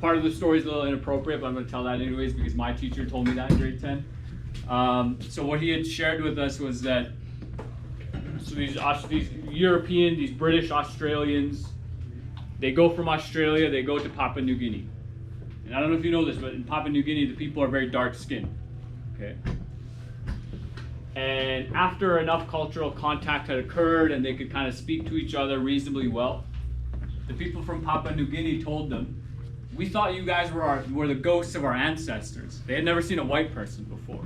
Part of the story is a little inappropriate, but I'm going to tell that anyways because my teacher told me that in grade 10. So what he had shared with us was that these European, these British Australians, they go from Australia, they go to Papua New Guinea. And I don't know if you know this, but in Papua New Guinea, the people are very dark skinned. Okay. And after enough cultural contact had occurred and they could kind of speak to each other reasonably well, the people from Papua New Guinea told them, we thought you guys were the ghosts of our ancestors. They had never seen a white person before.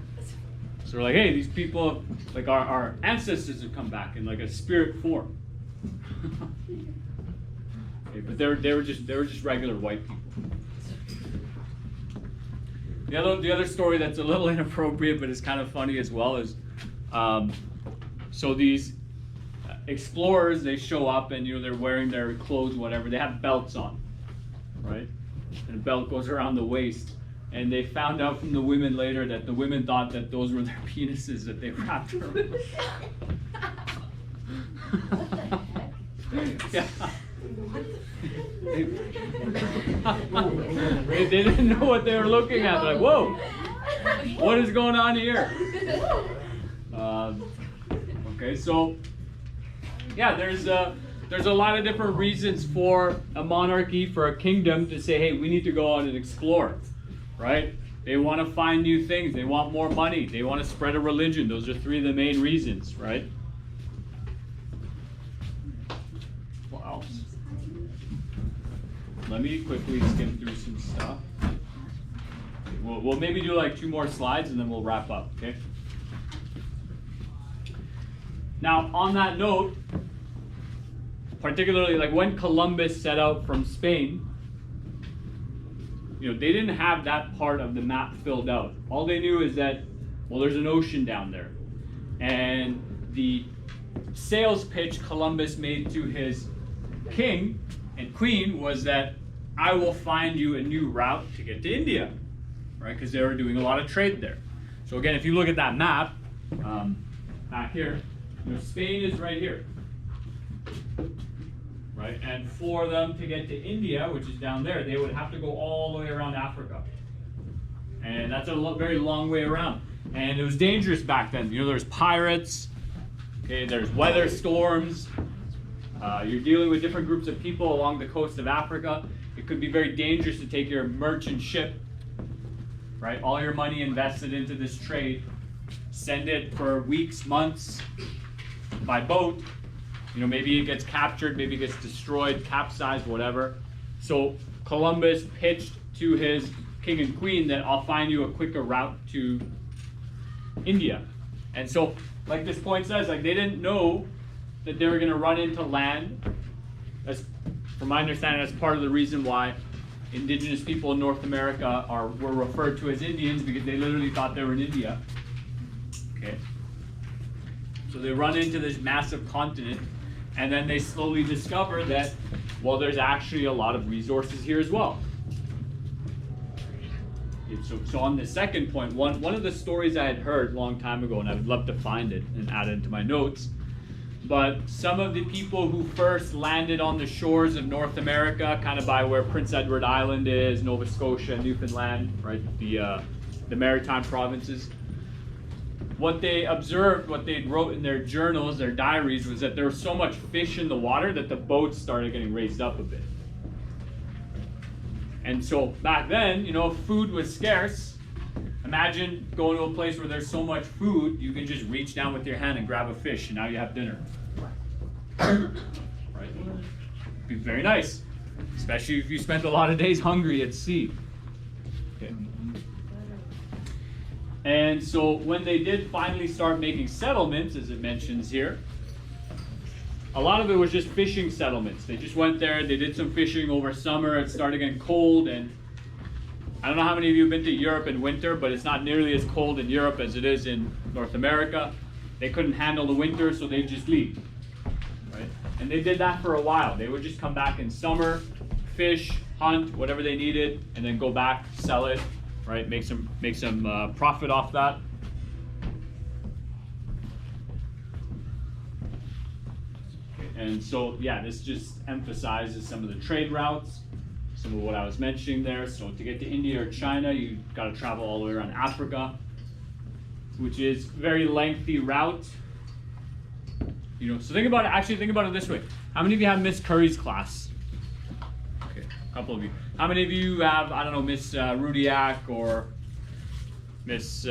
So we're like, hey, these people, like our ancestors have come back in like a spirit form. Okay, but they were just regular white people. The other story that's a little inappropriate but is kind of funny as well is, so these explorers, they show up and they're wearing their clothes, whatever. They have belts on, right? And the belt goes around the waist. And they found out from the women later that the women thought that those were their penises that they wrapped around. Yeah. They didn't know what they were looking at. They're like, whoa, what is going on here? Okay, so yeah, there's a lot of different reasons for a monarchy, for a kingdom to say, hey, we need to go out and explore. Right? They want to find new things. They want more money. They want to spread a religion. Those are three of the main reasons, right? What else? Let me quickly skim through some stuff. We'll maybe do like 2 more slides and then we'll wrap up, okay? Now, on that note, particularly like when Columbus set out from Spain, they didn't have that part of the map filled out. All they knew is that, well, there's an ocean down there. And the sales pitch Columbus made to his king and queen was that I will find you a new route to get to India, right? Because they were doing a lot of trade there. So again, if you look at that map, back here, Spain is right here. Right? And for them to get to India, which is down there, they would have to go all the way around Africa. And that's a very long way around. And it was dangerous back then. There's pirates, okay, there's weather storms. You're dealing with different groups of people along the coast of Africa. It could be very dangerous to take your merchant ship, right? All your money invested into this trade, send it for weeks, months by boat. Maybe it gets captured, maybe it gets destroyed, capsized, whatever. So Columbus pitched to his king and queen that I'll find you a quicker route to India. And so, like this point says, like they didn't know that they were going to run into land. That's, from my understanding, that's part of the reason why indigenous people in North America were referred to as Indians, because they literally thought they were in India. Okay. So they run into this massive continent. And then they slowly discover that, well, there's actually a lot of resources here as well. So on the second point, one of the stories I had heard a long time ago, and I would love to find it and add it to my notes, but some of the people who first landed on the shores of North America, kind of by where Prince Edward Island is, Nova Scotia, Newfoundland, right, the maritime provinces, what they observed, what they wrote in their journals, their diaries, was that there was so much fish in the water that the boats started getting raised up a bit. And so back then, food was scarce. Imagine going to a place where there's so much food, you can just reach down with your hand and grab a fish, and now you have dinner. Right? It'd be very nice, especially if you spent a lot of days hungry at sea. Okay. And so when they did finally start making settlements, as it mentions here, a lot of it was just fishing settlements. They just went there, they did some fishing over summer, it started getting cold, and I don't know how many of you have been to Europe in winter, but it's not nearly as cold in Europe as it is in North America. They couldn't handle the winter, so they just leave. Right? And they did that for a while. They would just come back in summer, fish, hunt, whatever they needed, and then go back, sell it, right? Make some profit off that. And so, yeah, this just emphasizes some of the trade routes, some of what I was mentioning there. So to get to India or China, you got to travel all the way around Africa, which is a very lengthy route. You know, so think about it. Actually, think about it this way: how many of you have Miss Curry's class? Okay, a couple of you. How many of you have, I don't know, Miss Rudiak or Miss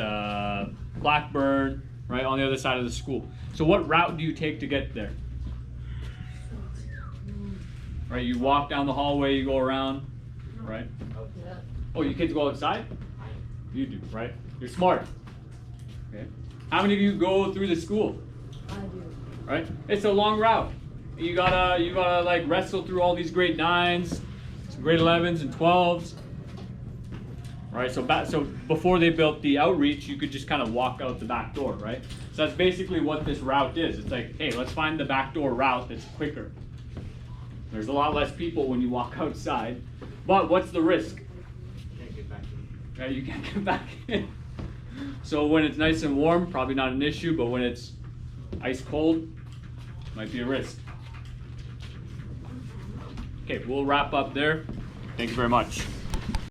Blackburn, right, on the other side of the school? So what route do you take to get there? Right, you walk down the hallway, you go around, right? Oh, you kids go outside? You do, right? You're smart. Okay. How many of you go through the school? I do. Right? It's a long route. You gotta like wrestle through all these grade 9s, some grade 11s and 12s. Right? So before they built the outreach, you could just kind of walk out the back door, right? So that's basically what this route is. It's like, hey, let's find the back door route that's quicker. There's a lot less people when you walk outside, but what's the risk? You can't get back in. Right, you can't get back in. So when it's nice and warm, probably not an issue, but when it's ice cold, might be a risk. Okay, we'll wrap up there. Thank you very much.